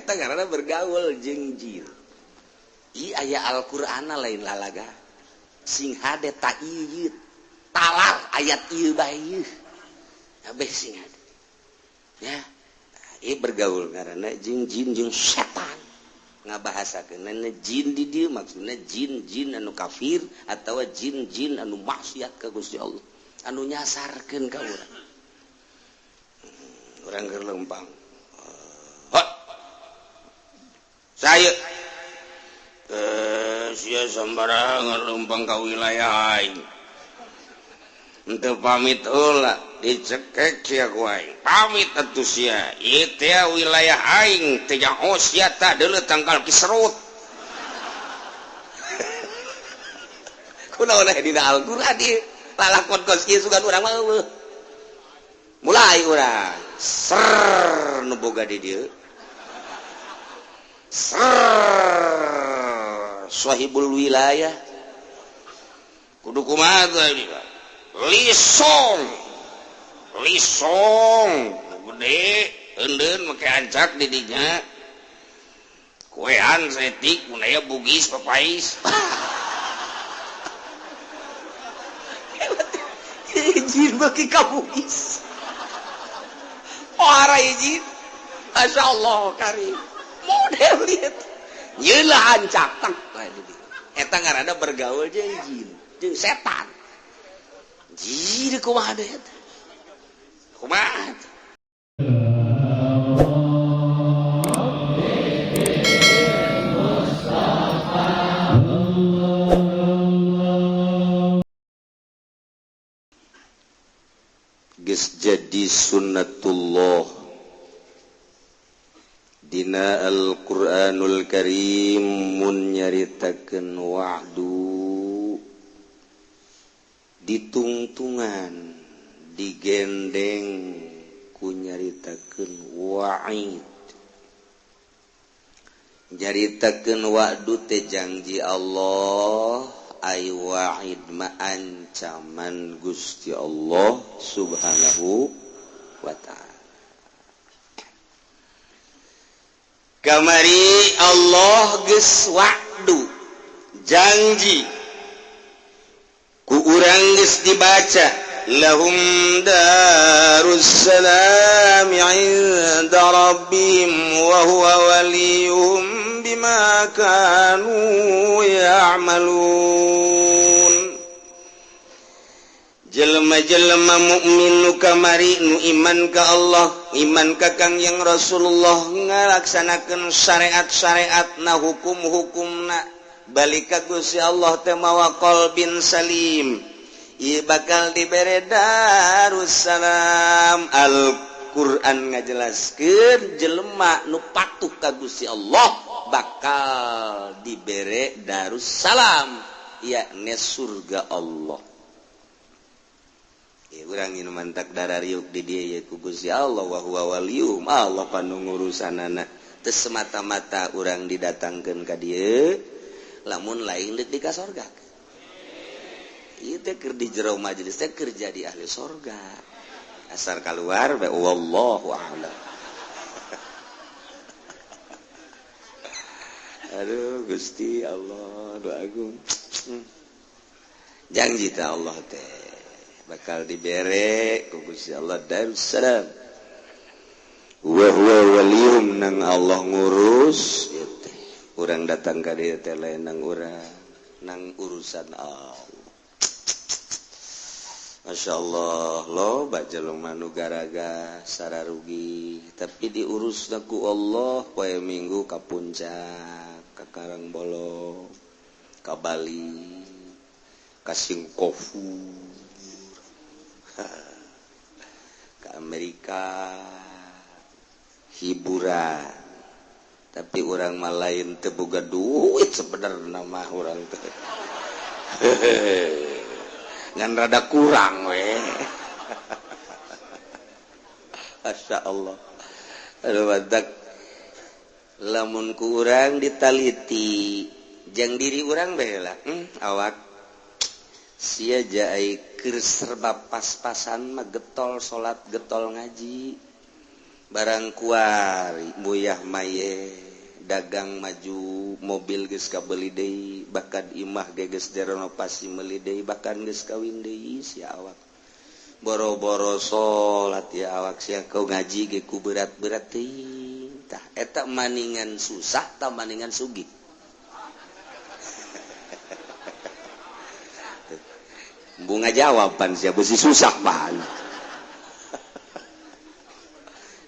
karena bergaul jengjil aya Alquran lain lalaga sing hade talar ayat ya bergaul karena jin setan ngabahasakeun jin di dieu maksudna jin anu kafir atawa jin anu maksiat ka Gusti Allah anu nyasarkeun ka urang keur lempang saya sia sambarangan lempang ka wilayah aing henteu pamit heula dicekek sia ku aing pamit atuh sia ieu teh wilayah aing teh nyaho sia tah deuleu tangkal kisrut kunaon dina Al-Qur'an ieu lalakon kos ieu sugan urang mah mulai urang ser nu boga di dieu ser sahibul wilayah kudu kumaha tadi lisong gede endeun make ancak di dinya kuean setik mun aya bugis papais jin beki ka bugis ora jin masyaallah karim model lihat yeula ancak tak eta ngaranna bergaul jeung jin jeung setan jin kumaha deui eta kumaha geus jadi sunnatullah dina Al-Qur'anul Karim mun nyaritakeun wa'du ditungtungan digendeng ku nyaritakeun wa'id nyaritakeun wa'du teh janji Allah ay wa'id ma ancaman Gusti Allah subhanahu wa ta'ala kamari Allah geus wa'du janji ku urang geus dibaca lahum darussalam 'inda rabbihim wa huwa waliyuhum bima kanu ya'malun jelema-jelema mukmin nu kamari nu iman ka Allah iman ka Kangjeng Rasulullah ngalaksanakeun syariat-syariatna hukum-hukumna balik ka Gusti Allah teh mawa qalbin salim ieu bakal dibere darussalam Al-Qur'an ngajelaskeun jelema nu patuh ka Gusti Allah bakal dibere darussalam yakni surga Allah. Urang inu mantak darariuk di dieu ku Gusti Allah wa huwa waliyum Allah panungurusanana teu semata-mata urang didatangkeun ka dieu lamun lain deuk di ka sorga ieu teh keur di jero majelis teh keur jadi ahli sorga asar kaluar bae wallahu a'lam aduh Gusti Allah doa agung janji ta Allah teh bakal dibere ku Gusti Allah darussalam wa huwa waliyum nang Allah ngurus teh urang datang ka dieu teh lain nang urang nang urusan Allah masyaallah lo bajelema nu garaga sararugi tapi diurusna ku Allah poe Minggu ka puncak ka Karangbolo ka Bali ka Singkofu ke Amerika hiburan tapi orang mah lain teu boga duit sebenarnya mah urang teh ngan rada kurang we masyaallah aduh badak lamun ku urang ditaliti jang diri urang bae lah awak sia jaai keur serba pas-pasan mah getol salat getol ngaji barang kuari buyah maye dagang maju mobil geus kabeli deui bahkan imah geus direnovasi meuli deui bahkan geus kawin deui sia awak boro-boro salat ya awak sia kau ngaji ge ku berat-berat teuing tah eta maningan susah tah maningan sugih bunga jawaban sia beusi susah pan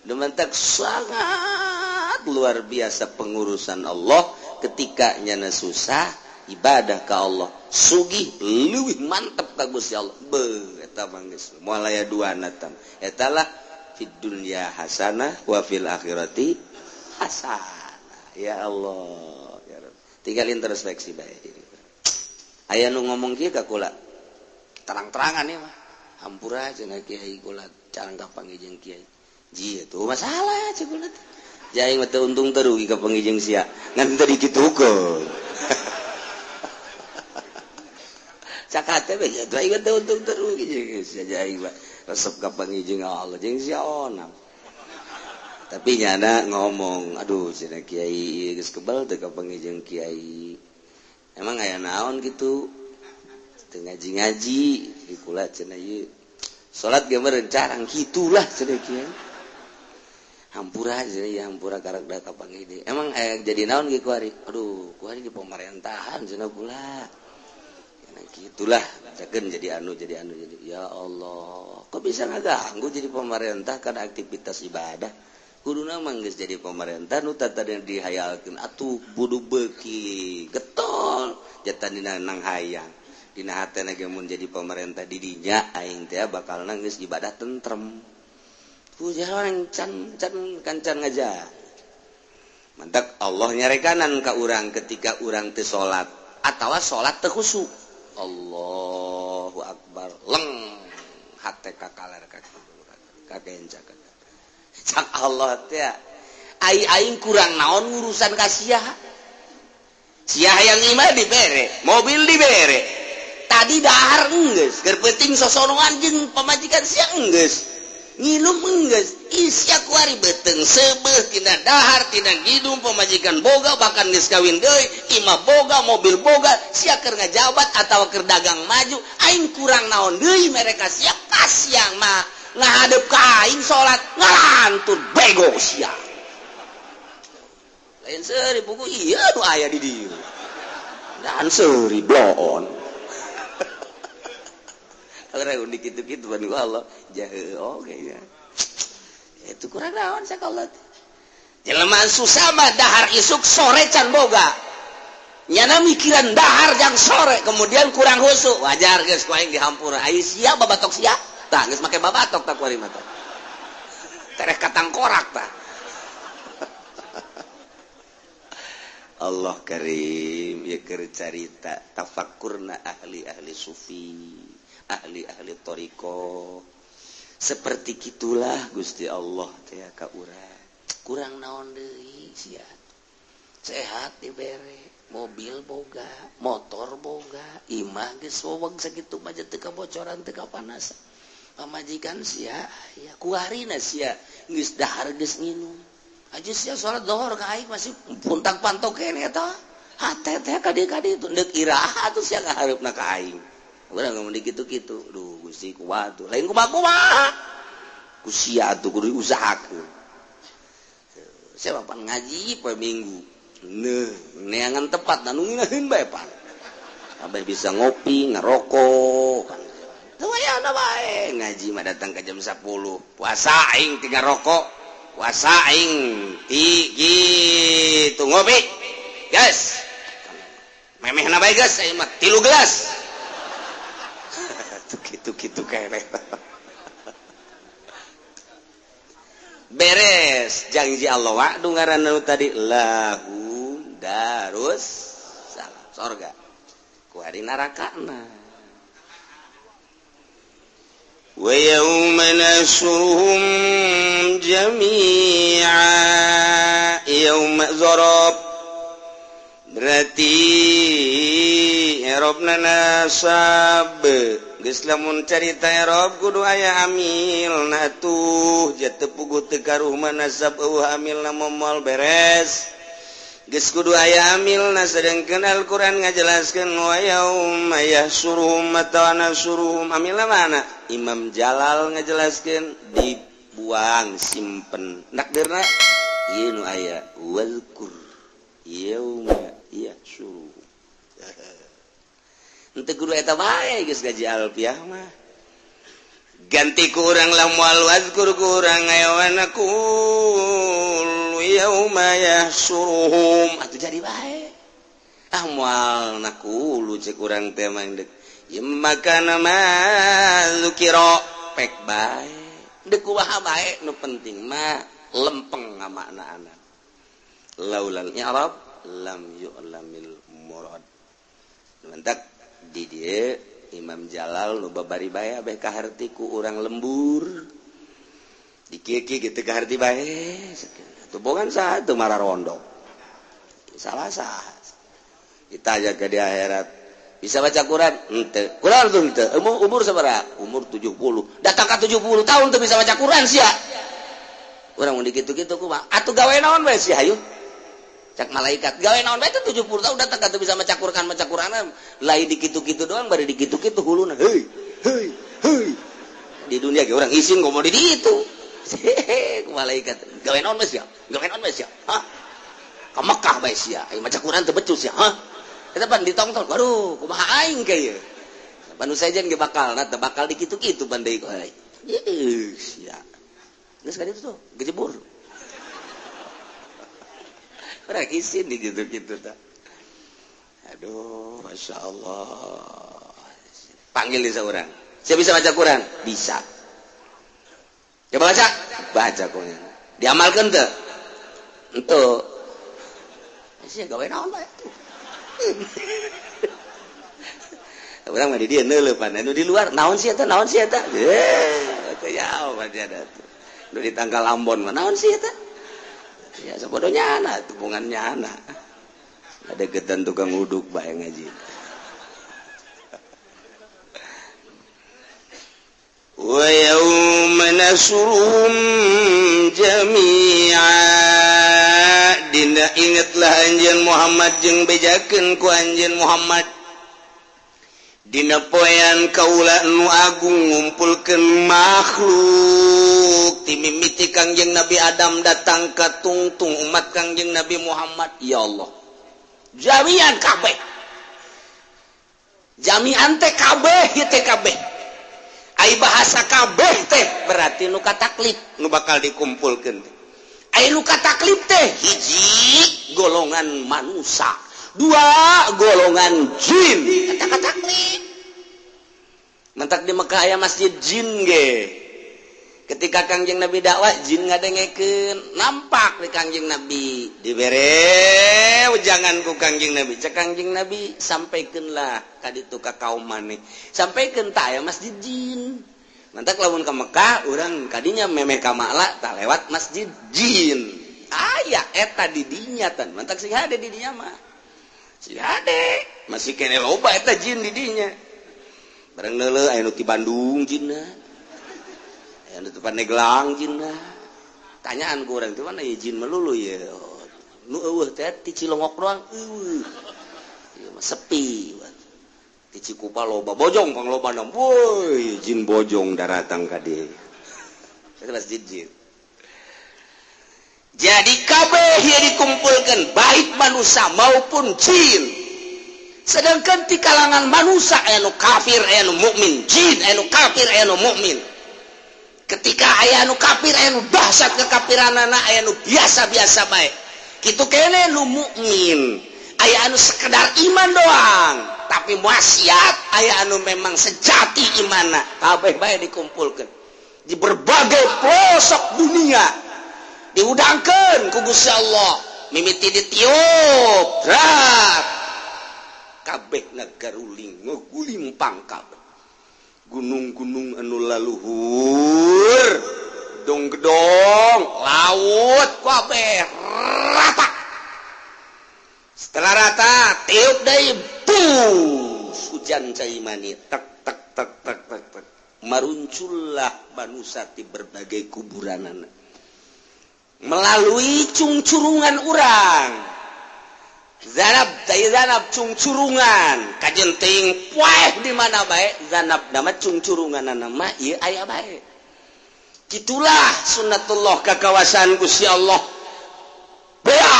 dementak sangat luar biasa pengurusan Allah ketika nyana susah ibadah ka Allah sugih leuwih mantep ka Gusti Allah eta mah geus moal aya duana tam eta lah fid dunya hasanah wa fil akhirati hasanah ya Allah ya Rabb tinggal introspeksi bae aya nu ngomong kieu ka kula terang-terangan ya mah hampura cenah kiai kula carang ka pangijeng kiai ji itu masalah cek kula jaing mah teu untung teu rugi ka pangijeng sia ngan teu dikitukeun cakate we ya jaing teu untung teu rugi sia jaing mah resep ka pangijeng Allah jeung sia onam tapi nyana ngomong aduh cenah kiai geus kebal teu ka pangijeng kiai emang aya naon kitu teu ngaji-ngaji di kula cenah ieu salat ge meureun carang kitulah cenah kiai hampura jadi hampura karakter kapang ini emang jadi naon gitu kuari aduh kuari di pemerintahan cenah kula ya gitulah cakeun jadi anu jadi ya Allah kok bisa ngaganggu jadi pemerintah kana aktivitas ibadah kuduna mah geus jadi pemerintah nu tata dihayalkeun atuh budu beuki getol jatana nang hayang dina hatena ge mun jadi pemerintah di dinya aing teh bakal geus ibadah tentrem pujawan can ngaja mantap Allah nyarekanan ka urang ketika urang teu salat atawa salat teu khusyuk Allahu akbar leng hate kakaler kakencak cak Allah teh aing kurang naon urusan ka sia yang imah dibere mobil dibere tadi dahar enggeus keur penting sosonoan jeung pamajikan sia enggeus nginum enggeus isya kuari beteng seubeuh tina dahar tina ngidum pamajikan boga bahkan geus kawin deui imah boga mobil boga sia keur ngajabat atawa keur dagang maju aing kurang naon deui mereka sia kasiang mah ngadep ka aing salat ngalantur bego sia lain seuri buku iya nu aya di dieu dan seuri bloon orang unik gitu-gitu ban Allah jahe oke ya itu kurang naon sakalot jelema susah mah dahar isuk sore can boga nyana mikiran dahar jang sore kemudian kurang khusyuk wajar geus ku aing dihampura ai sia babatok sia tah geus make babatok tak kuari mah tah tereh katangkorak tah Allah karim ya keur carita tafakkurna ahli-ahli sufi ahli-ahli toriko seperti gitulah Gusti Allah teh ka urang kurang naon deui sia sehat dibere mobil boga motor boga imah geus weweg sakitu mah teu kabocoran teu kapanasan pamajikan sia ya kuarina sia geus dahar geus nginum aja sia salat zuhur ka aing masih puntang pantok keneh eta hate teh kadi-kadi itu deuk iraha atuh sia ngahareupna ka aing urang ngomong gitu-gitu duh Gusti kuat tuh lain kumaha ku sia atuh kudu diusahakeun saya papan ngaji poe minggu neangan tepat anu nginaheun bae pan sampai bisa ngopi ngerokok kan teu aya bae ngaji mah datang ke jam 10 puasa aing 3 rokok puasa aing gitu ngopi guys memehna bae guys aing mah 3 gelas gitu kere beres janji Allah wa'du ngaranna tadi lahum darus salam surga ku ari narakana wa yauma nasruhum jami'a yauma zarab berarti Eropna nasab geus lamun carita Rob kudu aya amil nah tuh jatuh puguh teu karuh manasab amilna momal beres geus kudu aya amilna sedengkeun Al-Qur'an ngajelaskeun wa yauma yahsuruhum matawana suruhum amilna mana Imam Jalal ngajelaskeun dibuang simpen nakdirna ieu nu aya wazkur yauma yahsuruhum ente kudu eta bae geus gaji alfiah mah ganti ku urang lah moal wazkur ku urang ayawana kul yauma yahsuruhum atuh jadi bae moal nakulu cek urang teh mah deuk makana mazukira pek bae deuk kumaha bae nu penting mah lempeng ngamaknaana laulal i'rab lam yu'lamil murad mantak di dia Imam Jalal nu babari bae abeh kaharti ku urang lembur dikieu-kieu kitu kaharti bae atuh bogan saha teu mararondok salah saha kita aja ke di akhirat bisa baca Quran henteu Quran tuh henteu umur sabaraha umur 70 datang ka 70 tahun teu bisa baca Quran sia urang mun dikitu-kitu kumaha atuh gawe naon bae sia hayu cak malaikat gawe naon bae teh 70 tahun datang ka teu bisa maca Quran lain dikitu-kitu doang bari dikitu-kitu huluna heuy di dunia ge urang isin ngomong di ditu ku malaikat gawe naon bae sia ha ka Mekah bae sia aya maca Quran teu becus sia ha eta pan ditongtong aduh kumaha aing ka ieu panu sajen ge bakal teu bakal dikitu-kitu pan deui ku aing sia geus ka ditu tuh gejebur orang isin di gitu-gitu tak. Aduh, masya Allah. Panggil dia seorang. Saya bisa baca Quran? Bisa. Coba baca? Baca Quran. Diamalkan tuh? Untuk. Saya gawe naon bae tuh. Orang mah di dia neuleuh pan. Nu di luar naon sih eta? Teu yao baca ada tuh. Nu di tangkal Ambon mah naon sih eta? Ya sebodohnya anak, hubungannya anak. Ada gedan tukang uduk bae ngaji. Wa yauma nasurum jami'a dina ingatlah anjeun Muhammad jeung bejakeun ku anjeun Muhammad dina poean kaula nu agung ngumpulkeun makhluk ti mimiti Kangjeng Nabi Adam datang ka tungtung umat Kangjeng Nabi Muhammad ya Allah jami'an kabeh jami'an teh kabeh ieu teh kabeh ai bahasa kabeh teh berarti nu kataklif nu bakal dikumpulkeun ai nu kataklif teh hiji golongan manusia 2 golongan jin kata taklif mentak di Mekah aya masjid jin ge ketika Kangjeng Nabi dakwah jin ngadengekeun nampak di Kangjeng Nabi dibere jangan ku Kangjeng Nabi cek Kangjeng Nabi sampaikeunlah ka ditu ka kaum maneh sampaikeun tah aya masjid jin mentak lamun ka Mekah urang kadinya memeh ka Ma'la tah lewat masjid jin aya eta di dinya tan mentak sing hade di dinya mah si hade masih kene loba eta jin di dinya bareng neuleuh aya nu ti Bandung jinna aya nu ti Pandeglang jinna tanyaan ku urang teh mana ieu jin melulu ye nu eueuh teh ti Cilongok doang eueuh ieu mah sepi ti Cikupa loba bojong pang loba nam woi jin bojong daratang ka dieu eta masjid jin jadi kabeh ieu dikumpulkeun baik manusia maupun jin sedangkan di kalangan manusia aya nu kafir aya nu mukmin jin aya nu kafir aya nu mukmin ketika aya nu kafir aya nu dahsyat kekafiranana aya nu biasa-biasa bae kitu kene nu mukmin aya anu sekedar iman doang tapi maksiat aya anu memang sejati imanna kabeh bae dikumpulkeun di berbagai pelosok dunia diudangkeun ku Gusti Allah mimiti ditiup kabeh nagaruling nguguling pangkal gunung-gunung anu laluhur gedong-gedong laut kabeh rata setelah rata tiup deui bus hujan cai mani tek tek tek tek maruncullah manusia di berbagai kuburan melalui cungcurungan urang zanab cungcurungan kajenting poe di mana baik zanab nama cungcurungan nama ieu aya bae gitulah sunnatullah ka kawasan Gusti Allah bea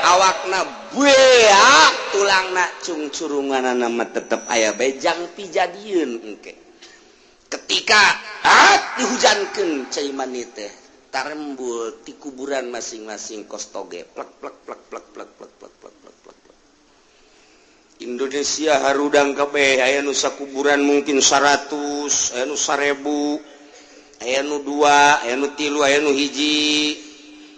awakna bea tulangna cungcurungan nama tetep aya bae jang pijadieun engke ketika dihujankeun cai mani teh tarembul di kuburan masing-masing kostoge plek plek plek plek plek plek plek plek plek plek Indonesia harudang kabeh aya nu sakuburan mungkin 100 aya nu 1000 aya nu 2 aya nu 3 aya nu hiji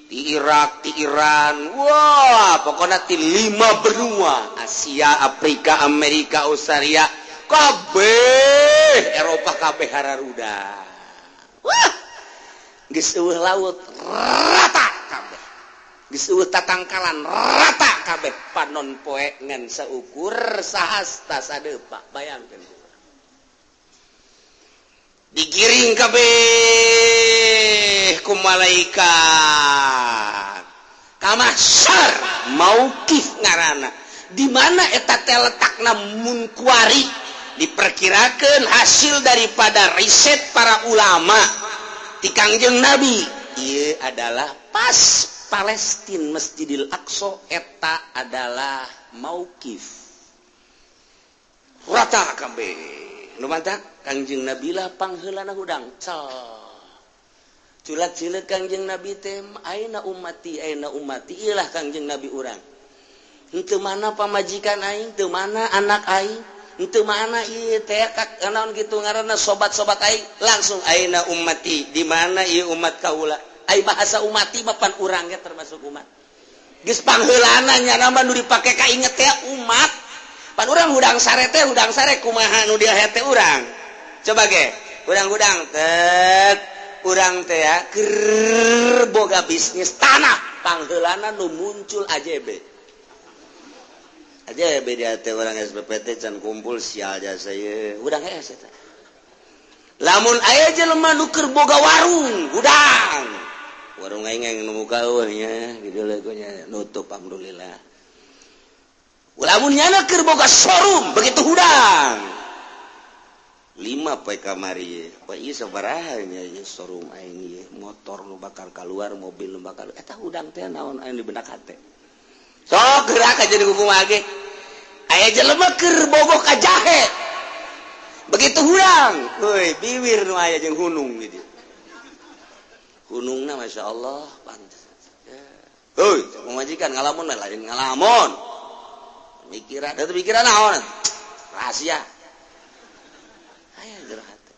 di Irak di Iran wah pokoknya di 5 benua Asia Afrika Amerika Australia kabeh Eropa kabeh hararuda wah geus eueuh laut rata kabeh geus eueuh tatangkalan rata kabeh panon poe ngan saukur sahasta sadeupa bayangkeun digiring kabeh ku malaikat ka mahsyar mauqif ngaranna di mana eta teh letakna munkuari diperkirakan hasil daripada riset para ulama di Kangjeng Nabi ieu adalah pas Palestina Masjidil Aqsa eta adalah mauqif rata kabeh nu mantap Kangjeng Nabi lah pangheulana hudang cal culat-culat Kangjeng Nabi teh aina ummati ieulah Kangjeng Nabi urang henteu mana pamajikan aing teu mana anak aing henteu mana ieu teh naon kitu ngaranna sobat-sobat aing langsung aina ummati di mana ieu umat kaula ai bahasa umati mapan urang ge termasuk umat geus pangheulana nya nama nu dipake kainget teh umat pan urang hudang sare kumaha nu dia teh urang coba ge urang-urang teh urang teh ya keur boga bisnis tanah pangheulana nu muncul AJB aja beda teh orang SPPT can kumpul sial jasa ye udang hese eta lamun aya jelema nu keur boga warung udang warung aing nu muka eueuh nya kitu legonya nutup alhamdulillah lamun nyana keur boga showroom begitu udang 5 poe kamari poe ieu sabaraha nya ieu showroom aing ieu motor nu bakal keluar mobil nu bakal eta udang teh naon aya di benak hate sok gerak aja di kumaha ge aya jelema keur bogoh ka jahe begitu hurang euy bibir nu aya jeung hunung gitu hunungna masyaallah pantes euy majikan ngalamun lain ngalamun mikiran da pikiran naon rahasia aya jero hate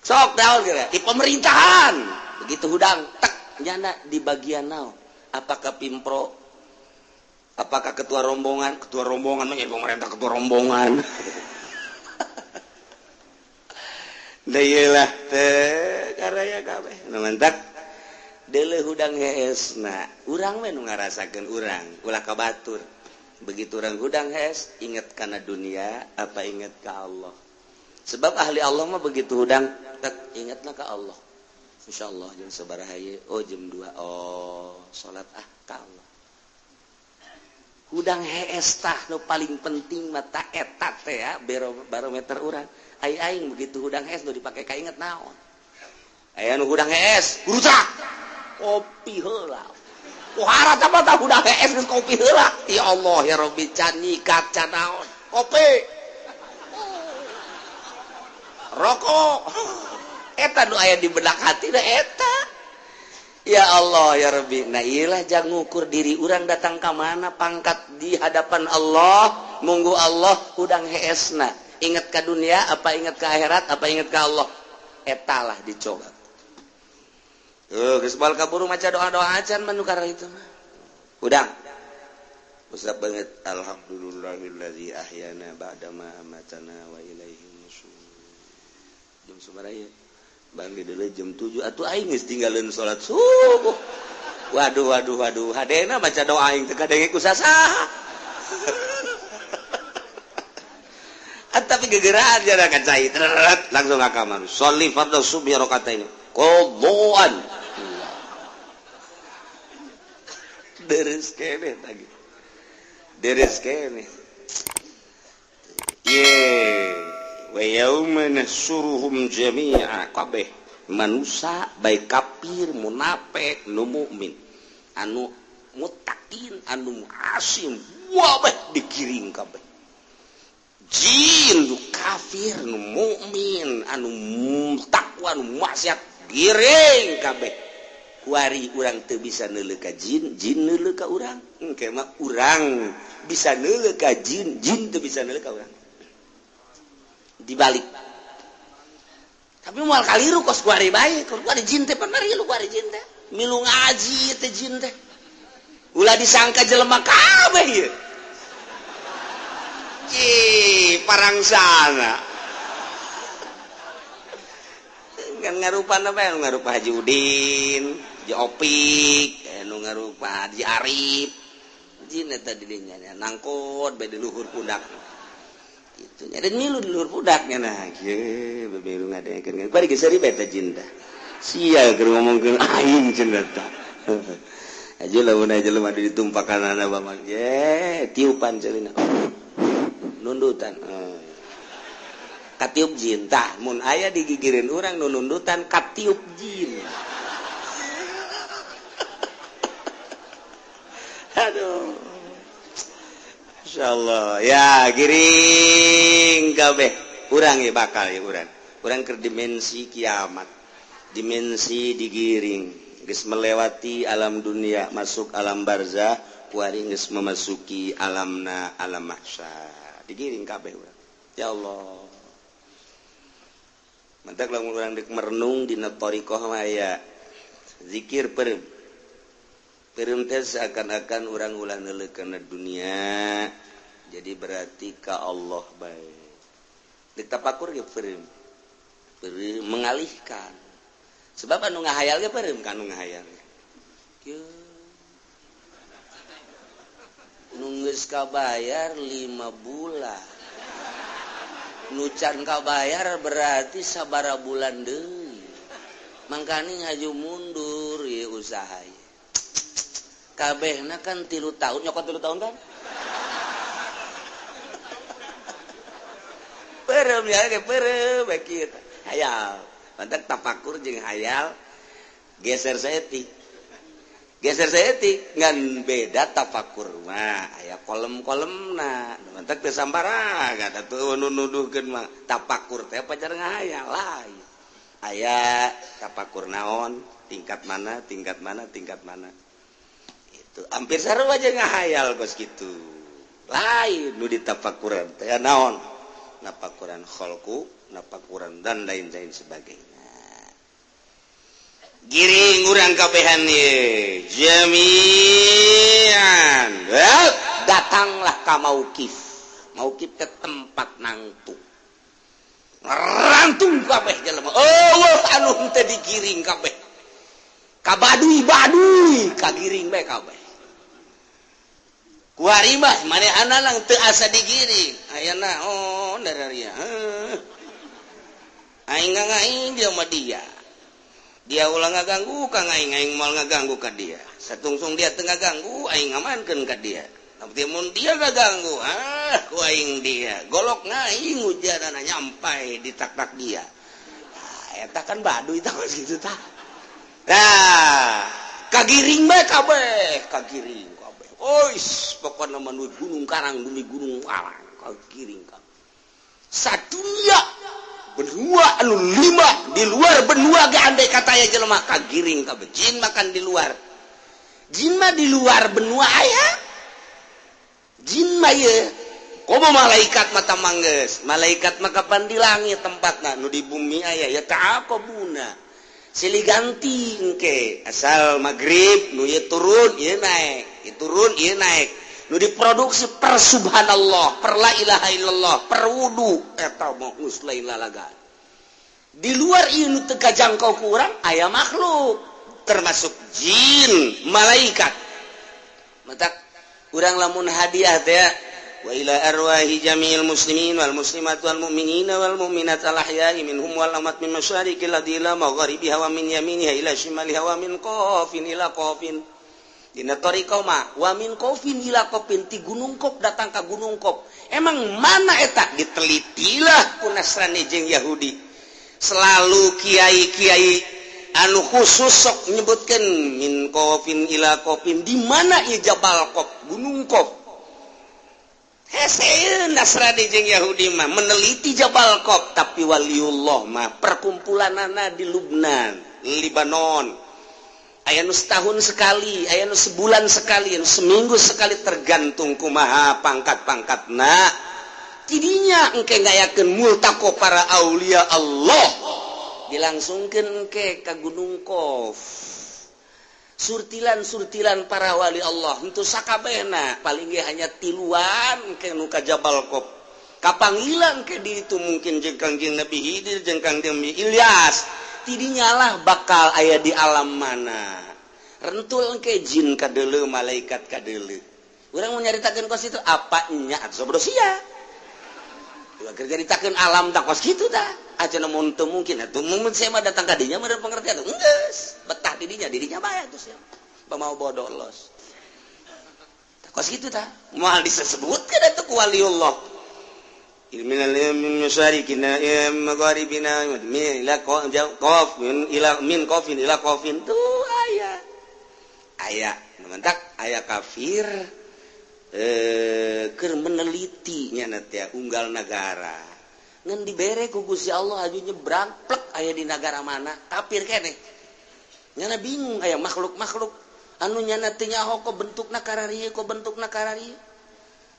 sok daol geura di pemerintahan begitu hudang tek nyana di bagian naon apakah pimpro apakah ketua rombongan menjadi pemerintah ketua rombongan da ieulah teh karaya kabeh nu mentak deuleu hudang heesna urang we nu ngarasakeun urang ulah kabatur begitu urang hudang hees inget kana dunia apa inget ka Allah sebab ahli Allah mah begitu hudang tek ingetna ka Allah insyaallah jam sabaraha ieu oh jam 2 oh salat ka Allah hudang hees tah nu paling penting mata eta teh ya barometer urang aing begitu hudang hees nu dipake kainget naon aya nu hudang hees gurutak kopi heula kuharat apa tah hudang hees geus kopi heula ya Allah ya Rabbi can nyikat can naon kopi rokok eta nu aya di benak hati da eta ya Allah ya Rabbi nah iyalah jang ngukur diri urang datang ka mana pangkat di hadapan Allah munggu Allah hudang heesna ingat ke dunia apa ingat ke akhirat apa ingat ke Allah etalah dicoba geus bae kaburu maca doa-doa acan mah nu karena itu mah udang usap banget alhamdulillahillazi ahyana ba'da ma amatana wa ilaihi nusyur jam sabaraha banggi deuleu jam 7 atuh aing geus tinggalin salat subuh waduh hadena maca doa aing teu kadenge ku sasaha tapi gegera aja dah kacai langsung ke kamar sholli fardhu subhi rakaatain qadaan deres kene lagi deres kene wa yauma nahsuruhum jami'a kabeh manusia baik kafir munafik nu mukmin anu mutakin anu asim wabah dikiring kabeh jin nu kafir nu mukmin anu takwa nu maksiat giring kabeh kuari urang teu bisa neuleuh ka jin jin neuleuh ka urang engke mah urang bisa neuleuh ka jin jin teu bisa neuleuh ka urang dibalik tapi moal kaliru kos kuari bae kuari jin teh bener ieu kuari jin teh milu ngaji teh jin teh ulah disangka jelema kabeh ieu parang sana kan ngarupa apa ngarupa Haji Udin Haji Opik nu ngarupa Haji Arif jin eta di dinya nangkot bae di luhur pundak gitu nya dan milu di luhur pundaknya nah kieu beberu ngadengekeun bari geus ribet jin teh sia keur ngomongkeun aing cenah tah aja lamun aja lemah ditumpakanana bamak tiupan ceulina nundutan katiup jin tah mun aya digigireun urang nu nundutan katiup jin aduh insyaallah ya giring kabeh urang ye bakal ya urang keur dimensi kiamat dimensi digiring geus melewati alam dunia masuk alam barzah kuari geus memasuki alamna alam mahsyar digiring kabeh urang ya Allah mantak lamun urang dek merenung dina thariqah aya zikir perem teh seakan-akan urang ulah neuleuh kana dunia jadi berarti ka Allah bae dek tapakur ge perem mengalihkan sebab anu ngahayal ge perem ka anu ngahayal kieu nunggeus kabayar 5 bulan nucan kabayar berarti sabara bulan deui mangkani ngaju mundur ya usaha ye kabehna kan 3 tahun nyokot 3 tahun kan perem ya ge perem bae kieu hayal mantak tafakur jeung hayal geser saeutik ngan beda tafakur mah aya kolom-kolomna mantak teu sambaraga atuh nuduhkeun mah tafakur teh pacar ngahayal lain aya tafakur naon tingkat mana itu hampir sarua aja ngahayal kos kitu lain nu ditafakuran teh naon nafakuran khalqu nafakuran dan lain-lain sebagainya giring urang kabehan ye jami'an datanglah ka mauqif teh tempat nangtung rantung kabeh jelema anu teh digiring kabeh ka baduy kagiring bae kabeh kuari mah manehana lang teu asa digiring ayana dararia aing dia mah dia ulah ngaganggu ka aing moal ngaganggu ka dia satungsung dia teu ngaganggu aing ngamankeun ka dia tapi mun dia ngaganggu ku aing dia golok ngaing hujanana nyampai di tak-tak dia eta kan baduy tah kitu tah nah kagiring bae kabeh ois pokona mah nu gunung karang demi gunung alang kagiring kabeh sadunya benua anu 5 di luar benua ge andai kata aya jelema kagiring kabeh jin makan di luar jin mah di luar benua aya jin mah ye komo malaikat mata manggeus malaikat mah kapan di langit tempatna nu di bumi aya ya ta'aqabuna silih ganti engke asal maghrib nu ieu turun ieu naik ieu turun ieu naik nu diproduksi per subhanallah per la ilaha illallah per wudu eta mah geus lain lalagan di luar ieu nu teu kajangkau ku urang aya makhluk termasuk jin malaikat matak urang lamun hadiah teh wa ila arwahi jami'il muslimin wal muslimat wal mu'minina wal mu'minat al ahya'i minhum wal amat min masyariqil ardi ila magharibiha wa min yaminiha ila shimaliha wa min qafin ila qafin dina tariqah mah wa min qafin ila qafin ti gunung Qaf datang ka gunung Qaf emang mana eta ditelitilah ku Nasrani jeung Yahudi selalu kiai-kiai anu khusus sok nyebutkeun min qafin ila qafin di mana ieu Jabal Qaf gunung Qaf hese Nasrani jeung Yahudi mah meneliti Jabal Qaf tapi waliullah mah perkumpulanana di Lubnan Libanon aya nu setahun sekali aya nu sebulan sekali anu seminggu sekali tergantung kumaha pangkat-pangkatna tidinya engke ngayakeun multaqo para aulia Allah dilangsungkeun ke ka gunung Qaf surtilan-surtilan para wali Allah henteu sakabehna paling ge hanya tiluan ke nu ka Jabal Qaf kapanggilan ke di itu mungkin jeung Kangjeng Nabi Khidir jeung Kangjeng Nabi Ilyas tidinya lah bakal aya di alam mana rentul engke jin kadeuleu malaikat kadeuleu urang mau nyaritakeun kos itu apa nya sobro sia kerja ditakeun alam tak kos kitu tah acan mun teu mungkin atuh mun saya mah datang ka dinya meureun pengertian geus betah dirinya bae atuh sia mau bodoh los tak kos kitu tah moal disebutkeun atuh ku waliullah minal musyarikina magharibina ila qafin ila min qafin ila qafin tuh aya mentak aya kafir keur meneliti nya teh unggal negara ngan dibere ku Gusti Allah aju nyebrang plek aya di negara mana kafir keneh nyana bingung aya makhluk-makhluk anu nyana teu nyaho ko bentukna kararieu ko bentukna kararieu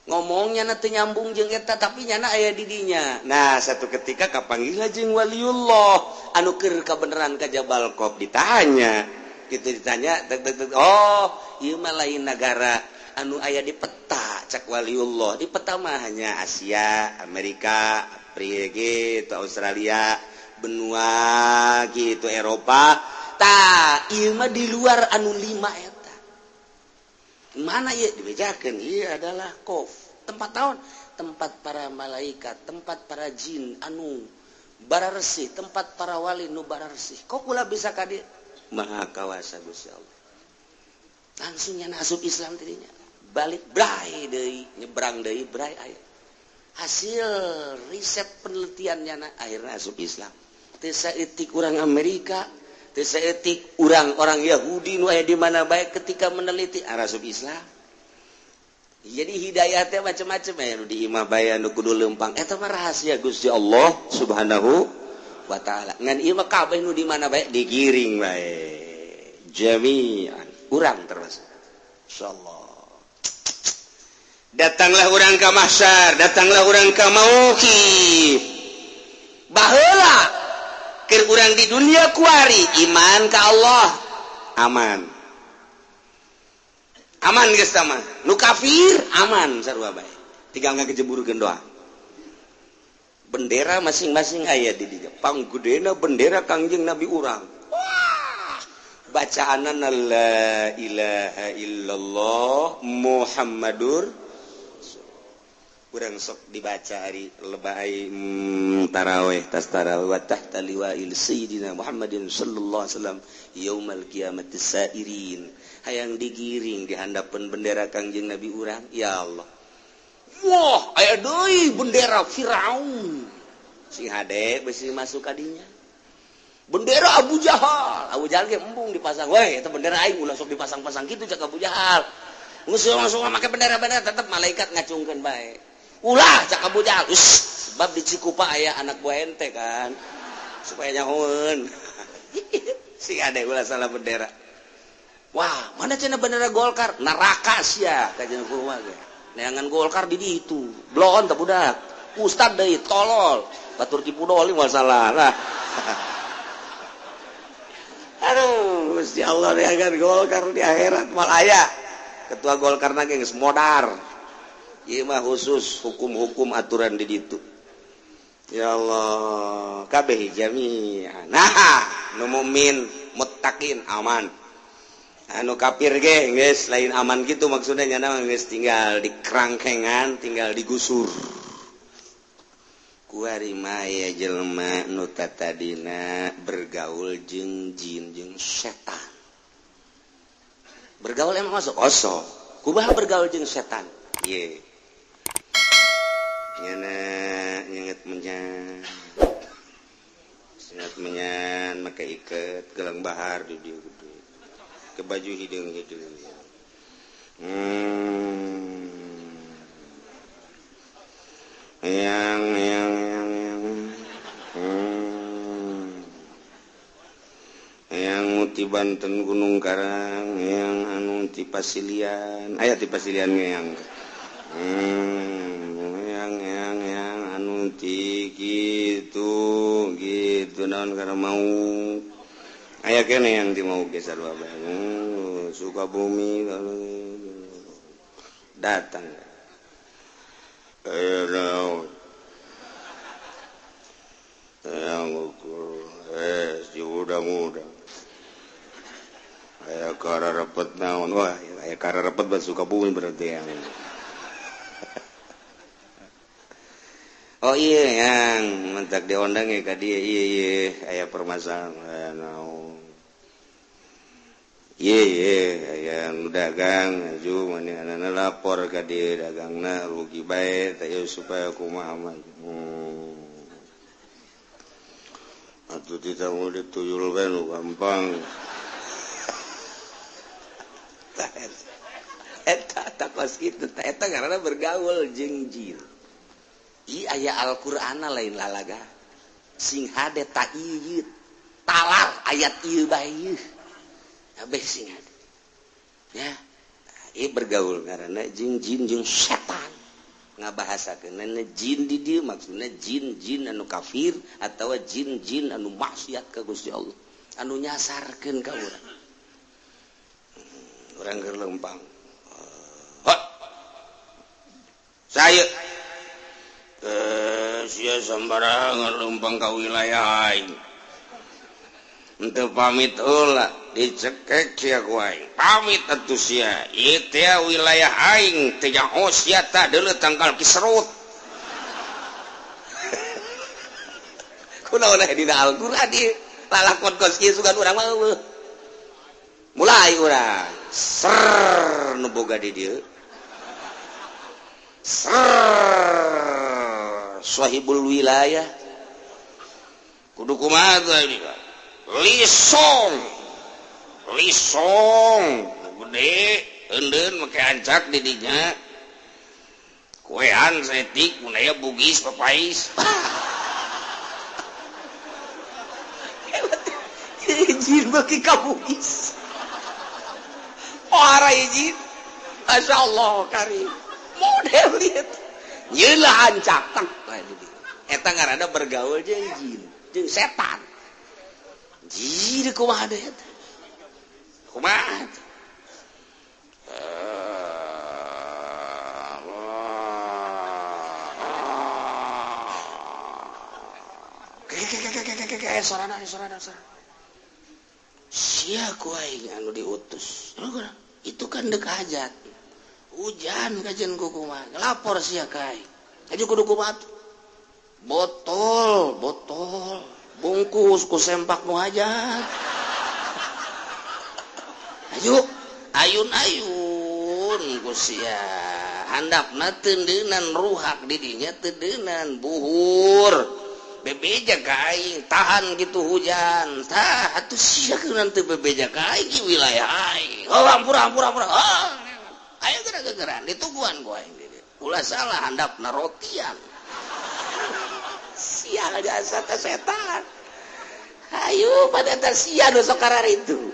ngomongnya nanti nyambung jeung eta tapi nyana aya di dinya nah satu ketika kapanggilna jeung waliullah anu keur kabeneran ka Jabal Qaf ditanya kitu ditanya oh ieu mah lain negara anu aya di peta cak waliullah di peta mah hanya Asia Amerika Afrika gitu Australia benua gitu Eropa tah ieu mah di luar anu 5 eta mana ya dibejakeun ieu adalah Qaf tempat naon tempat para malaikat tempat para jin anu bararesih tempat para wali nu bararesih kok ulah bisa ka dieu maha kawasa Gusti Allah langsung nya asup Islam tidinya balik bray deui nyebrang deui bray aya hasil riset penelitiannya akhirnya asup Islam teu saeutik urang Amerika teu saeutik orang Yahudi nu aya di mana bae ketika meneliti asup Islam jadi hidayah teh macam-macam ya nu di imah bae nu kudu leumpang eta mah rahasia Gusti Allah Subhanahu wa taala ngan ieu mah kabeh nu di mana bae digiring bae jami'an urang termasuk insyaallah datanglah urang ka mahsyar datanglah urang ka mauqif baheula keur urang di dunia kuari iman ka Allah aman geus tah mah nu kafir aman sarua bae tinggal ngakejeburkeun doa bendera masing-masing aya di dieu panggedena bendera Kangjeng Nabi urang wah bacaanna la ilaha illallah Muhammadur urang sok dibaca hari lebahay tarawih tas tarawih wa tahta liwa'il sayyidina Muhammadin sallallahu alaihi wasallam yaumal qiyamati sairin hayang digiring di handapan bendera Kangjeng Nabi urang ya Allah wah aya deui bendera Firaun si hade besi masuk kadinya bendera Abu Jahal ge embung dipasang we eta bendera aing ulah sok dipasang-pasang kitu cak Abu Jahal geus langsung make bendera-bendera tetep malaikat ngacungkeun bae ulah cak Abu Jahal sebab di Cikupa aya anak buah ente kan supaya nyahoeun si ade ulah salah bendera wah mana cenah bendera Golkar neraka sia kajian kumaha ge neangan Golkar di ditu blon teh budak ustad deui tolol batur Kipudoli masalah lah aduh Gusti Allah neangan Golkar di akhirat mal aya ketua Golkar na geus modar ieu mah khusus hukum-hukum aturan di ditu ya Allah kabeh jami'an nah nu mukmin muttaqin aman anu kafir ge geus lain aman gitu maksudnya nyana geus tinggal di kerangkengan tinggal digusur ku ari mah aya jelema nu tadina bergaul jeung jin jeung setan bergaul emang masuk osok kumaha bergaul jeung setan ye nyana nyenget menyan make iket gelang bahar di dieu gede ke baju hidung yang muti Banten Gunung Karang yang anu ti Pasilian aya ti Pasilian yang anu ti gitu naon karena mau aya kene yang ti mau geser babeh Sukabumi datang yang ukur si udang-udang aya kararepet naon wah aya kararepet ban Sukabumi berarti yang oh iya yang mentak diondang ya ka dia iya aya permasalahan naon iya yang dagang aju mana lapor ka dia dagangna rugi bae teh supaya kumaha mah atuh tidak mau dituyul bae nu gampang eta takos kitu eta karena bergaul jeung jin ieu aya Al-Qur'ana lain lalaga sing hade ta ieu talar ayat ieu bae ieu abeh sing hade ya ieu bergaul karena jeung jin jeung setan ngabahasakeun jin di dieu maksudna jin anu kafir atawa jin anu maksiat ka Gusti Allah anu nyasarkeun ka urang keur lempang saya sia sambarangan lempang ka wilayah aing henteu pamit heula dicekek sia ku aing pamit atuh sia ieu teh wilayah aing teh nyaho sia tah deuleu tangkal kisrut kunaon dina Al-Qur'an ieu lalakon kos kieu sugan urang mah mulai urang ser nu boga di dieu sahibul wilayah kudu kumaha tadi lisong gede endeun make ancak di dinya kuean setik mun aya bugis papais jin bagi ka bugis ora jin masyaallah karim model lihat yeula hancak tak eta ngaranna bergaul jeung jin jeung setan jin kumaha deui eta kumaha sorana sia ku aing anu diutus itu kan deuk hajat hujan kajian kukuman lapor sia kai aja kudu kumat botol bungkus ku sempak nu hajat ayo ayun ku sia handapna tendeunan ruhak di dinya tendeunan buhur bebeja ka aing tahan gitu hujan tah atuh sia keunaan teu bebeja ka aing di wilayah aing hampura ayo gerak-gerak dituguan ku aing ulah salah handapna rotian sia jasa teh setan ayo pada teh sia nu sok kararitu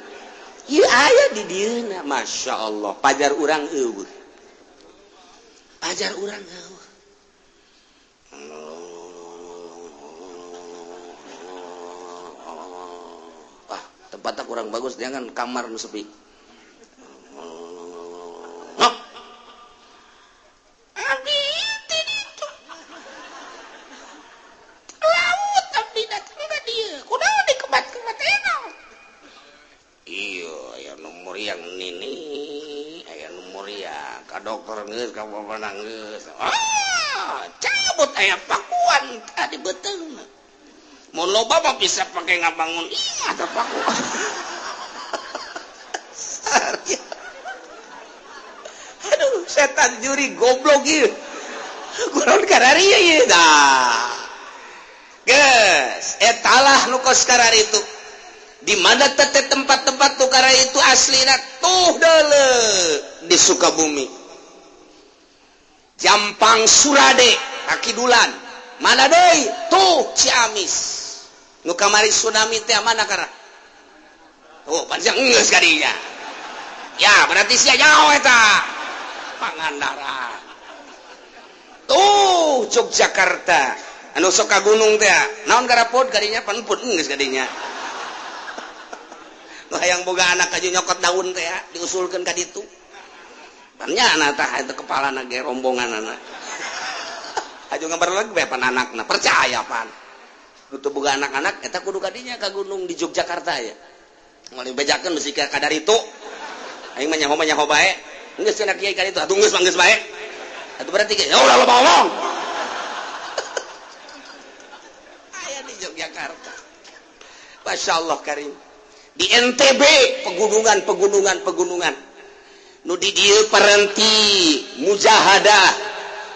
ieu aya di dieuna masyaallah pajar urang eueuh tempatnya kurang bagus jangan kamar nu sepi laut abdi datang ka dieu kunaon dikebat-kebat eta iya aya nomor yang ka dokter geus ka bapak geus cabut aya pakuan tadi beteung mun loba mah bisa pake ngabangun ieu teh pakuan aduh setan juri goblok ieu kunaon kararieu ieu dah geus etalah nu kos kararitu di mana tete tempat-tempat tukara itu aslina tuh dale di Sukabumi Jampang Surade Kakidulan mana deui tuh Ciamis nu kamari tsunami teh mana karena oh panjang geus kadinya ya berarti sia jauh eta Pangandaran tuh Yogyakarta anu sok ka gunung teh naon garapod kadinya panpun geus kadinya hayang boga anak aja nyokot daun teh ya diusulkan ka ditu ternyata tah itu kepala ge rombongan anak aja ngabarleg we pan anakna percaya pan nutu boga anak-anak eta kudu kadinya ka gunung di Yogyakarta ya ngali bejakeun bisi ka kadar itu aing mah nyaho bae geus cenah kiai ka ditu atuh geus manggeus bae atuh berarti ge ya ulah loba ngomong aya di Yogyakarta masyaallah karim di NTB pegunungan nu di dieu paranti mujahadah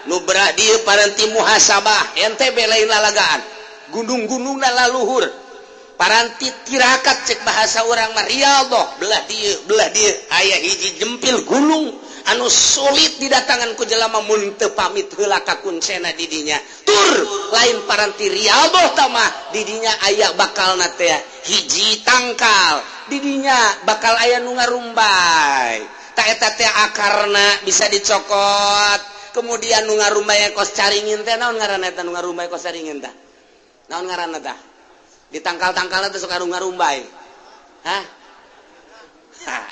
nu berat dieu paranti muhasabah NTB lain lalagaan gunung-gunungna laluhur paranti tirakat cek bahasa orang mah Riyadhah belah dieu aya hiji jempil gunung anu sulit didatangan ku jelema mun teu pamit heula ka kuncena di dinya tur lain paranti Riyadhah tah mah di dinya aya bakalna teh hiji tangkal di dinya bakal aya nu ngarumbai ta eta teh akarna bisa dicokot kemudian nu ngarumbai kos caringin teh naon ngaranna eta nu ngarumbai kos caringin tah naon ngaranna tah di tangkal-tangkalna teh sok ngarumbai hah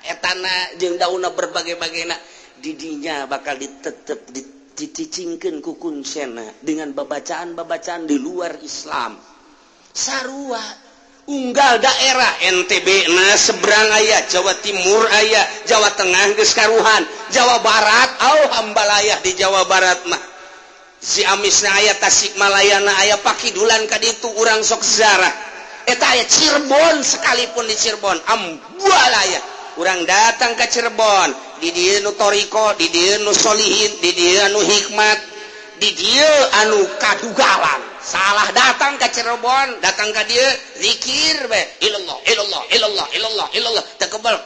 etana jeung daunna berbagai-bagena didinya bakal ditetep dicicingkeun ku kuncena dengan babacaan-babacaan di luar Islam sarua unggal daerah NTB na seberang aya Jawa Timur aya Jawa Tengah geus karuhan Jawa Barat hambalayah di Jawa Barat mah Ciamisna aya Tasikmalayana aya Pakidulan ka ditu urang sok ziarah eta aya Cirebon sekalipun di Cirebon ambualaya urang datang ke Cirebon di dieu nu toriko di dieu nu solihin di dieu anu hikmat di dieu anu kadugalan salah datang ke Cirebon datang ke dieu zikir be ilallah ilallah ilallah ilallah ilallah teu kebal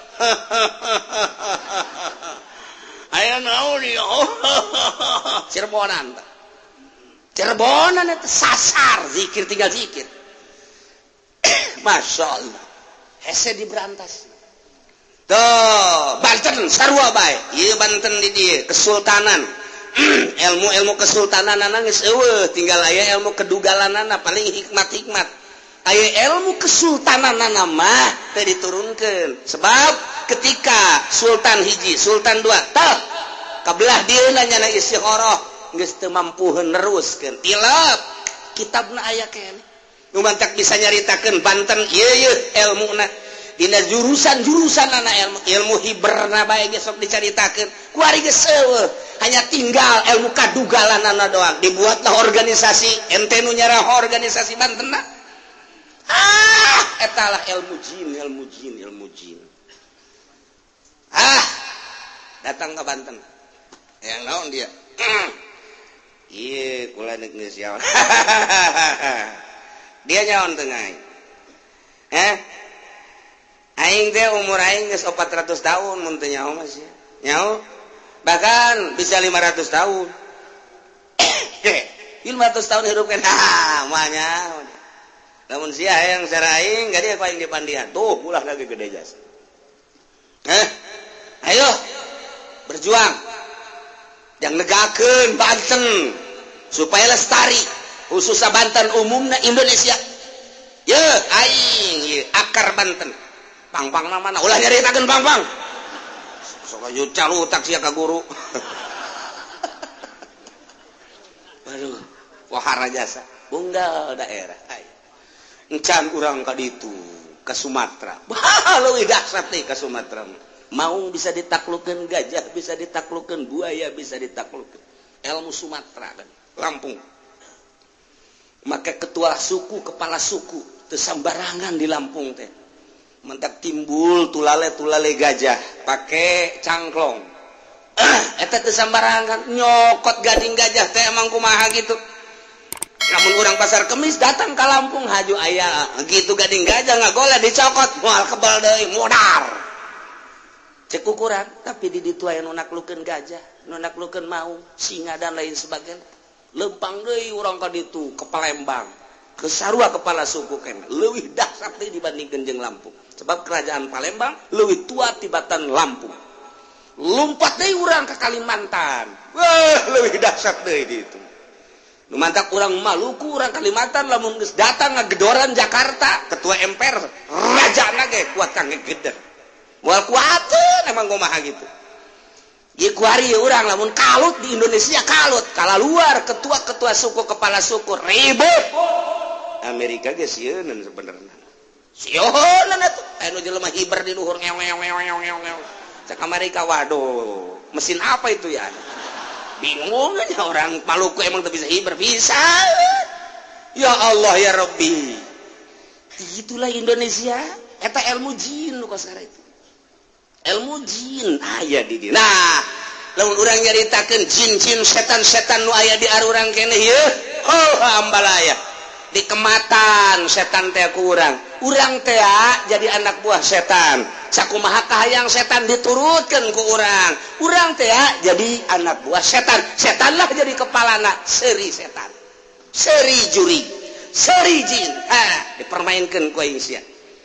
aya naon ieu Cirebonan eta sasar zikir tinggal zikir masyaallah hese diberantas Banten sarua bae ieu Banten di dieu kesultanan ilmu kesultananana geus eueuh tinggal aya ilmu kedugalanana paling hikmat aya ilmu kesultananana mah teu diturunkeun sebab ketika sultan hiji sultan dua tah kabelah dieuna nyana istikharah geus teu mampuheun neruskeun tilap kitabna aya keneh nu mantak bisa nyaritakeun Banten ieu ilmuna dina jurusan anak ilmu hiberna bae geus sok dicaritakeun ku ari geus eueuh hanya tinggal ilmu kadugalanana doang dibuatlah organisasi ente nu nyarah organisasi Bantenna etalah ilmu jin datang ke Banten yang naon dia ieu kula neuk geus yaon dia nyaon teu ngai aing teh umur aing geus 400 tahun mun teu nyaho mah sia. Nyaho bahkan bisa 500 tahun. 500 tahun hidup kan mah nyaho. Lamun sia hayang sareng aing gadi aku aing di pandian. Tuh ulah lagi gede jas. Ayo berjuang. Yang negakeun Banten supaya lestari khususnya Banten umumna Indonesia. Ye aing ye akar Banten. Pang-pang mana ulah nyaritakeun pang-pang sok aju calutak sia ka guru aduh wahara jasa unggal daerah encan urang ka ditu ka Sumatera leuwih dahsyat teh ka Sumatera maung bisa ditaklukkan, gajah bisa ditaklukkan, buaya bisa ditaklukkan. Ilmu Sumatera dan Lampung. Maka ketua suku, kepala suku teu sambarangan di Lampung teh. Mentak timbul tulale gajah pakai cangklong. Eta teu sambarangan nyokot gading gajah teh emang kumaha gitu. Namun orang pasar Kemis datang ke Lampung haju aya gitu gading gajah ngagoleh dicokot moal kebal deui modar. Cek ukuran tapi di ditu aya nu naklukeun gajah, nu naklukeun maung, singa dan lain sebagainya. Lempang deui urang ka ditu ke Palembang. Ke sarua kepala suku keneh leuwih dahsyat deui dibandingkeun jeung Lampung. Sebab kerajaan Palembang leuwih tua tibatan Lampung. Lompat deui urang ke Kalimantan. Wah, leuwih dahsyat deui di ditu. Nu mantak urang Maluku, urang Kalimantan lamun geus datang ngagedoran Jakarta, ketua MPR rajana ge kuat kangge geder. Moal kuateun emang kumaha gitu. Ieu kuari urang lamun kalut di Indonesia kalut, kala luar ketua-ketua suku kepala suku ribut. Amerika ge sieun sebenarnya. Sieun atuh, anu jelema hiber di luhur ngeong. Cek Amerika waduh, mesin apa itu ya? Bingung aja orang Maluku emang tak bisa hiber bisa. Ya Allah ya Rabbi. Itulah Indonesia. Eta ilmu jin lu sekarang itu. Ilmu jin aya di dieu. Nah, lamun urang nyaritakeun jin-jin setan-setan nu aya di arurang keneh ieu, oh ambalaya. Di kematan setan teh ku urang. Urang teh jadi anak buah setan. Sakumaha kahayang setan diturutkeun ku urang. Urang teh jadi anak buah setan. Setanlah jadi kepalana seri setan. Seri juri. Seri jin. Dipermainkeun ku aing sia.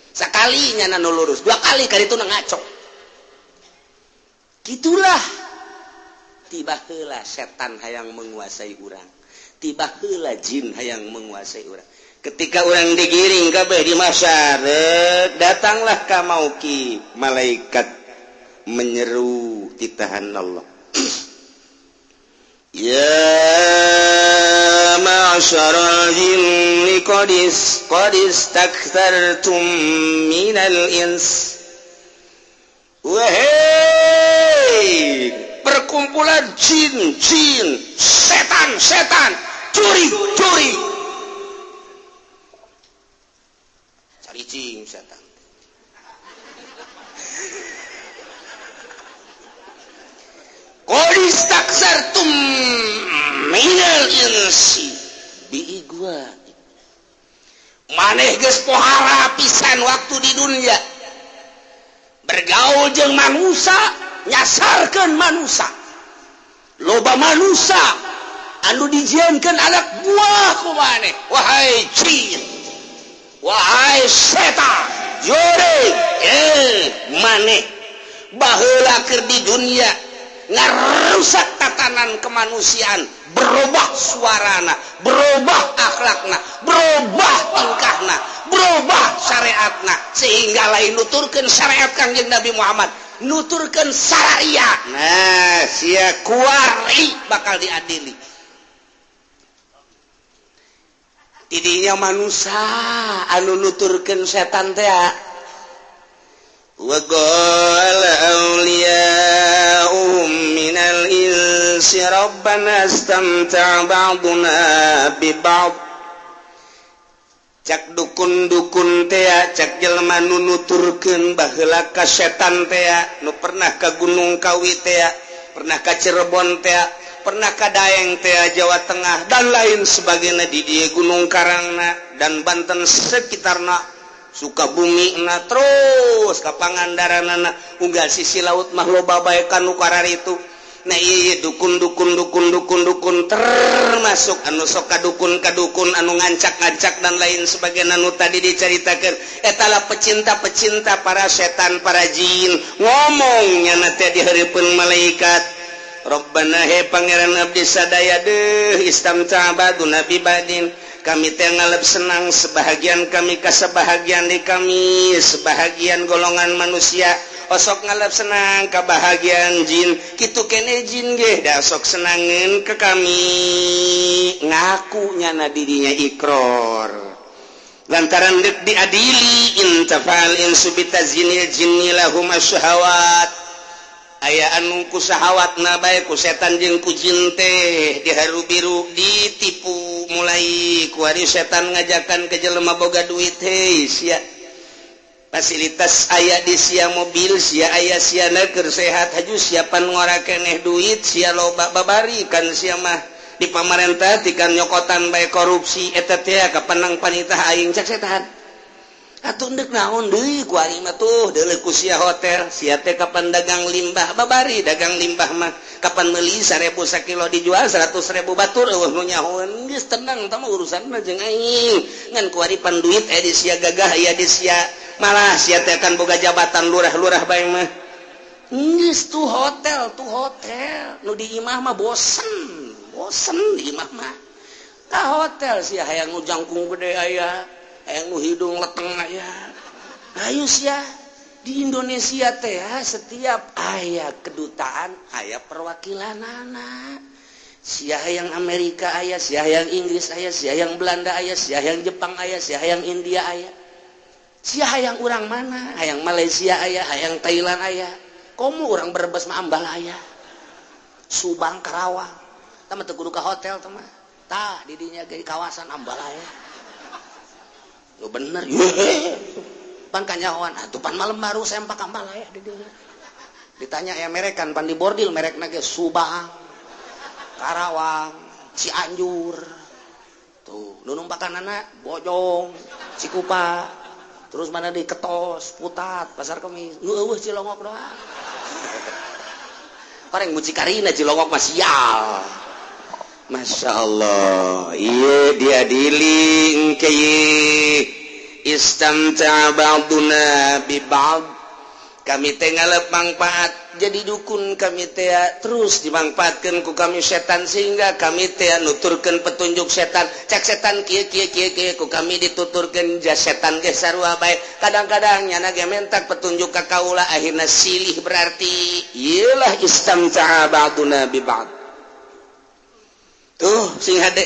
Sakali nyana nu lurus, 2 kali ka ditu ngaco. Gitulah. Tiba heula setan hayang menguasai urang. Tiba heula jin hayang menguasai urang. Ketika orang digiring kabeh di masyarakat, datanglah ka mauki malaikat menyeru titahan Allah. Ya ma'syaral jinni qad istakthartum minal ins. Wahai perkumpulan jin, setan, curi. Cing setan. Qadis taksartum minal insi biigwa. Maneh geus pohara pisan waktu di dunia. Bergaul jeung manusia, nyasarkeun manusia. Loba manusia anu dijieunkeun anak buah ku maneh. Wahai jin. Wahai setan, jore, maneh baheula keur di dunia ngarusak tatanan kemanusiaan, berubah suarana, berubah akhlakna, berubah tingkahna, berubah syariatna, sehingga lain nuturkeun syariat Kangjeng Nabi Muhammad, nuturkeun syariat. Nah, sia kuari bakal diadili. Tidinya manusia anu nuturkeun setan teh wa qala awliya'uhum minal insi rabbana istamta'a ba'duna bi ba'd. Cak dukun-dukun teh cak jelema nu nuturkeun baheula ka setan teh nu pernah ka Gunung Kawi teh pernah ka Cirebon teh pernah ka Daeng teh Jawa Tengah dan lain sebagainya di dieu Gunung Karangna dan Banten sekitarna Sukabumi na terus ka Pangandaranna unggal sisi laut mah loba bae kanu kararitu. Nah ieu dukun termasuk anu sok kadukun anu ngancak-ngancak dan lain sebagainya anu tadi dicaritakeun etalah pecinta-pecinta para setan para jin ngomongnya na teh dihareupeun malaikat. Rabbana he pangeran abdi sadaya deuh istamta'a ba'duna bi ba'din kami teh ngalep senang sebahagian kami ka sebahagian di kami sebahagian golongan manusia osok ngalep senang ka bahagian jin kitu keneh jin ge da sok senangeun ke kami ngaku nyana dirinya ikrar lantaran dek diadili intafal insu bitazinil jinni lahum asyahawat aya anu ku sahawatna bae ku setan jeung ku jin teh diharu-biru ditipu mulai ku ari setan ngajakan ke jelema boga duit hei sia fasilitas aya di sia mobil sia aya sia keur sehat haju siapan ngora keneh duit sia loba babarikan sia mah di pamarentah tikan nyokotan bae korupsi eta teh kapenang panitah aing cek setan atuh deuk naon deui ku ari mah tuh deuleu ku sia hotel sia teh kapan dagang limbah babari dagang limbah mah kapan meuli 1000 sakilo dijual 100.000 batur eueuh nu nyahoeun geus tenang tah mah urusanna jeung aing ngan ku ari pan duit aya di sia gagah aya di sia malah sia teh kan boga jabatan lurah-lurah bae mah geus tuh hotel nu di imah mah bosen di imah mah ka hotel sia hayang nu jangkung gede aya hayang nu hidung leteng aya ayo sia di Indonesia teh setiap aya kedutaan aya perwakilanana sia hayang Amerika aya sia hayang Inggris aya sia hayang Belanda aya sia hayang Jepang aya sia hayang India aya sia hayang urang mana hayang Malaysia aya hayang Thailand aya komo urang Brebes mah ambal aya Subang Karawang tama teu kudu ka hotel teh mah tah di dinya ge kawasan ambal aya yo bener pan kanyahoan atuh pan malam baru sempak ambal aya di dinya ditanya aya merekan pan di bordil merekna ge Subang Karawang Cianjur tuh nu numpakanana Bojong Cikupa terus mana di Ketos Putat Pasar Kemis nu eueuh Cilongok doang orang mucikarina Cilongok mah sial Masya Allah iya diadili engke istamta ba'duna bi ba'd kami teh ngalep mangpaat jadi dukun kami teh terus dimanfaatkeun ku kami setan sehingga kami teh nuturkeun petunjuk setan cek setan kieu ku kami dituturkeun jas setan ge sarua bae kadang-kadang nyana ge mentak petunjuk ka kaula akhirna silih berarti ieulah istamta ba'duna bi ba'd tuh sing hade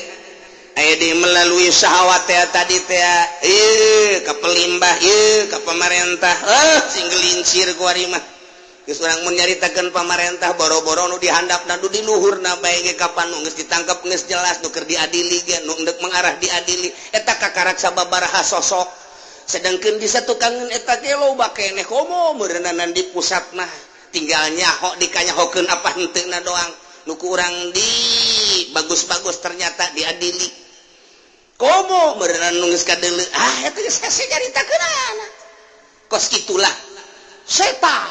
aya di melalui syahwat teh tadi teh ka pelimbah ka pamarentah sing gelincir ku ari mah geus urang mun nyaritakeun pamarentah boro-boro nu dihandapna nu di luhurna bae ge kapan nu geus ditangkep geus jelas nu keur diadili ge nu endek mengarah diadili eta kakarak sababaraha sosok sedangkeun di satukangeun eta ge loba keneh komo meureunanan di pusatna tinggal nyaho dikanyahokeun apa henteuna doang nuku urang di bagus-bagus ternyata diadili komo meureunan nu geus kadeuleu eta geus hese nyaritakeunana kos kitulah setan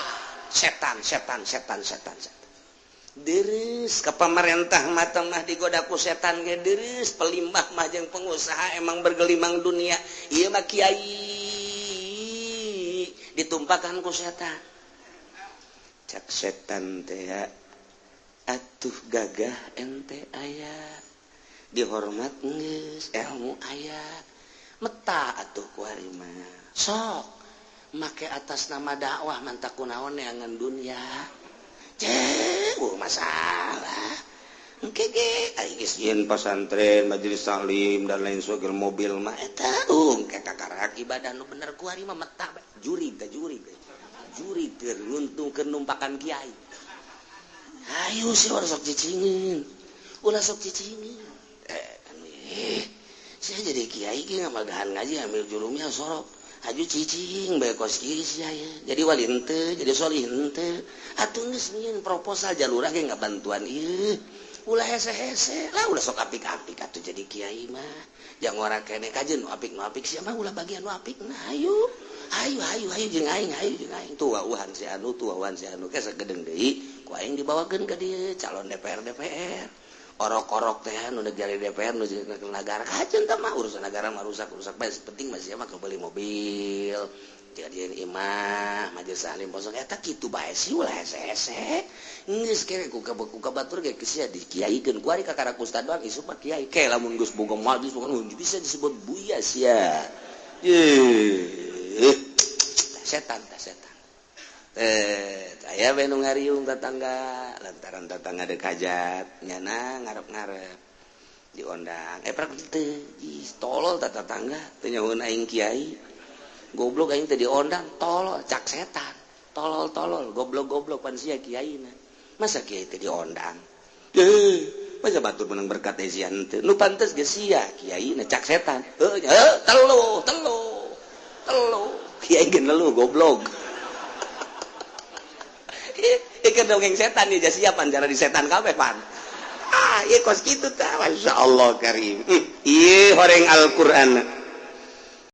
deureus ka pamarentah mah teh mah digoda ku setan ge deureus pelimbah mah jeung pengusaha emang bergelimang dunia ieu mah kiai ditumpakan ku setan cak setan teh atuh gagah ente aya dihormat geus ilmu aya meta atuh ku ari mah sok make atas nama dakwah manta kunaon neangan dunia masalah engke ge ai geus yen pasantren majelis taklim dan lain sebagainya mobil mah eta engke kakarak ibadah nu bener ku ari mah meta juri teu nguntungkeun numpakan kiai ayo sih orang sok cicingin ulah sok cicingin saya jadi kiai ki ngamagahan ngaji ambil jurumnya sorok haju cicing bae kos kieu sia jadi wali henteu jadi solih henteu atuh geus nyieun proposal jalurah ge ngabantuan ieu ulah hese-hese lah ulah sok apik-apik atuh jadi kiai mah jang ora keneh kajeun nu apik sia mah ulah bagian nu apik nah ayo jeung aing tuh wauhan si anu ke sagedeng deui ku aing dibawakeun ka dieu calon DPR orok-orok teh nu negara DPR nu negara kajeun tah mah urusan negara mah rusak bae penting mah sia mah beli mobil jadian imah majelis salim posong eta kitu bae sih ulah hese-hese geus kere ku kabatur ge sia dikiaikeun ku ari kakara ustad doang isu mah kiai ke lamun geus boga majlis bisa disebut buya sia setan aya we nu ngariung tetangga lantaran tetangga deuk hajat nyana ngarep-ngarep diondang tolol tata tangga tenyaun aing kiai goblok aing teh diondang tolol cak setan tolol goblok pan sia kiaina masa kiai teh diondang masa batur menang berkat esian teh nu pantes ge sia kiaina cak setan telu kiai geun lelu goblok ieu dongeng setan ieu siapan cara di setan kabeh pan ieu kos kitu tah masyaallah karim ieu horeng Al-Qur'an